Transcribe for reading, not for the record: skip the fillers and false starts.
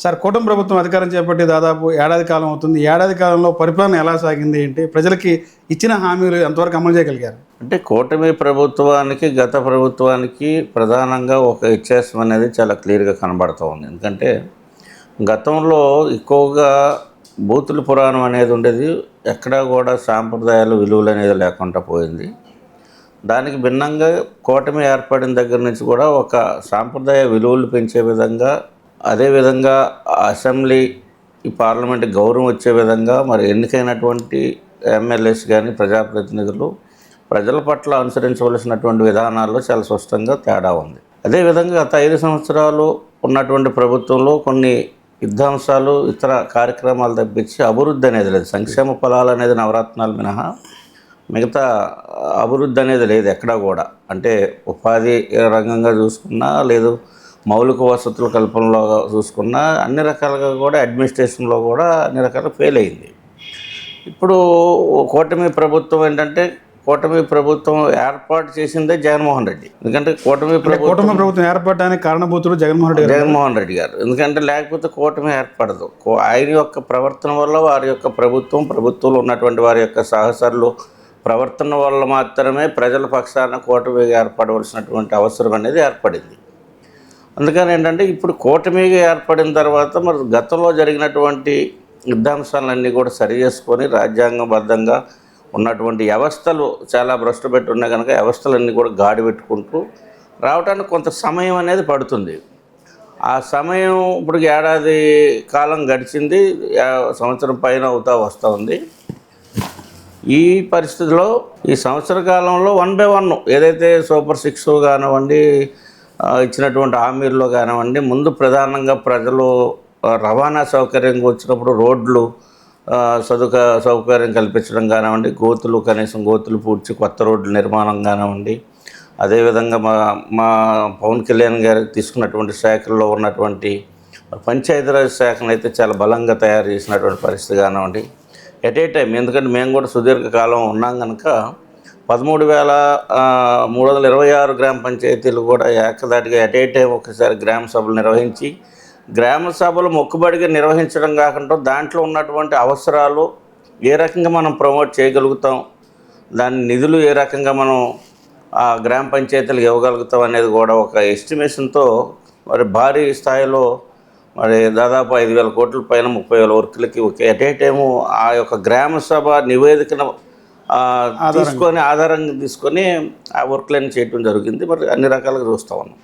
Sir కూటమి ప్రభుత్వం అధికారం చేపట్టి దాదాపు ఏడాది కాలం అవుతుంది. ఏడాది కాలంలో పరిపాలన ఎలా సాగింది ఏంటి? ప్రజలకి ఇచ్చిన హామీలు ఎంతవరకు అమలు చేయగలిగారు? అంటే కూటమి ప్రభుత్వానికి, గత ప్రభుత్వానికి ప్రధానంగా ఒక వ్యత్యాసం అనేది చాలా క్లియర్‌గా కనబడుతూ ఉంది. ఎందుకంటే గతంలో ఎక్కువగా బూతుల పురాణం అనేది ఉండేది. ఎక్కడా కూడా సాంప్రదాయాలు, విలువలు అనేది లేకుండా పోయింది. దానికి భిన్నంగా కూటమి ఏర్పడిన దగ్గర నుంచి కూడా ఒక సాంప్రదాయ విలువలు పెంచే విధంగా, అదేవిధంగా అసెంబ్లీ, ఈ పార్లమెంట్ గౌరవం వచ్చే విధంగా మరి ఎన్నికైనటువంటి ఎమ్మెల్యేస్ కానీ, ప్రజాప్రతినిధులు ప్రజల పట్ల అనుసరించవలసినటువంటి విధానాల్లో చాలా స్పష్టంగా తేడా ఉంది. అదేవిధంగా గత 5 సంవత్సరాలు ఉన్నటువంటి ప్రభుత్వంలో కొన్ని యుద్ధాంశాలు, ఇతర కార్యక్రమాలు తప్పించి అభివృద్ధి అనేది లేదు. సంక్షేమ ఫలాలు అనేది నవరత్నాలు మినహా మిగతా అభివృద్ధి అనేది లేదు ఎక్కడా కూడా. అంటే ఉపాధి రంగంగా చూసుకున్నా, లేదు మౌలిక వసతుల కల్పనలో చూసుకున్నా, అన్ని రకాలుగా కూడా అడ్మినిస్ట్రేషన్లో కూడా అన్ని రకాలుగా ఫెయిల్ అయింది. ఇప్పుడు కూటమి ప్రభుత్వం ఏంటంటే, కూటమి ప్రభుత్వం ఏర్పాటు చేసిందే జగన్మోహన్ రెడ్డి. ఎందుకంటే కూటమి ప్రభుత్వం ఏర్పడడానికి కారణభూతులు జగన్మోహన్ రెడ్డి గారు. ఎందుకంటే లేకపోతే కూటమి ఏర్పడదు. ఆయన యొక్క ప్రవర్తన వల్ల, వారి యొక్క ప్రభుత్వంలో ఉన్నటువంటి వారి యొక్క సహచరులు ప్రవర్తన వల్ల మాత్రమే ప్రజల పక్షాన కూటమిగా ఏర్పడవలసినటువంటి అవసరం అనేది ఏర్పడింది. అందుకని ఏంటంటే ఇప్పుడు కూటమిగా ఏర్పడిన తర్వాత మరి గతంలో జరిగినటువంటి యుద్ధాంశాలన్నీ కూడా సరి చేసుకొని రాజ్యాంగబద్ధంగా ఉన్నటువంటి వ్యవస్థలు చాలా భ్రష్టు పెట్టి ఉన్నాయి కనుక వ్యవస్థలన్నీ కూడా గాడి పెట్టుకుంటూ రావడానికి కొంత సమయం అనేది పడుతుంది. ఆ సమయం ఇప్పుడు ఏడాది కాలం గడిచింది, సంవత్సరం పైన వస్తూ ఉంది. ఈ పరిస్థితిలో ఈ సంవత్సర కాలంలో 1 by 1 ఏదైతే సూపర్ 6 కానివ్వండి, ఇచ్చినటువంటి హామీల్లో కానివ్వండి, ముందు ప్రధానంగా ప్రజలు రవాణా సౌకర్యంగా వచ్చినప్పుడు రోడ్లు సౌకర్యం కల్పించడం కానివ్వండి, కనీసం గోతులు పూడ్చి కొత్త రోడ్ల నిర్మాణం కానివ్వండి, అదేవిధంగా మా పవన్ కళ్యాణ్ గారు తీసుకున్నటువంటి శాఖల్లో ఉన్నటువంటి పంచాయతీరాజ్ శాఖను అయితే చాలా బలంగా తయారు చేసినటువంటి పరిస్థితి కానివ్వండి. ఎట్ ఏ టైం, ఎందుకంటే మేము కూడా సుదీర్ఘకాలం ఉన్నాం కనుక 13,326 గ్రామ పంచాయతీలు కూడా ఏకదాటిగా ఎట్ ఏ టైం ఒకసారి గ్రామ సభలు నిర్వహించి, గ్రామ సభలు మొక్కుబడిగా నిర్వహించడం కాకుండా దాంట్లో ఉన్నటువంటి అవసరాలు ఏ రకంగా మనం ప్రమోట్ చేయగలుగుతాం, దాని నిధులు ఏ రకంగా మనం ఆ గ్రామ పంచాయతీలకు ఇవ్వగలుగుతాం అనేది కూడా ఒక ఎస్టిమేషన్తో మరి భారీ స్థాయిలో మరి దాదాపు 5,000 కోట్ల పైన 30,000 వర్కులకి ఎట్ ఏ టైము ఆ యొక్క గ్రామ సభ నివేదికను ఆధారంగా తీసుకొని ఆ వర్క్లన్నీ చేయడం జరిగింది. మరి అన్ని రకాలుగా చూస్తూ ఉన్నాం.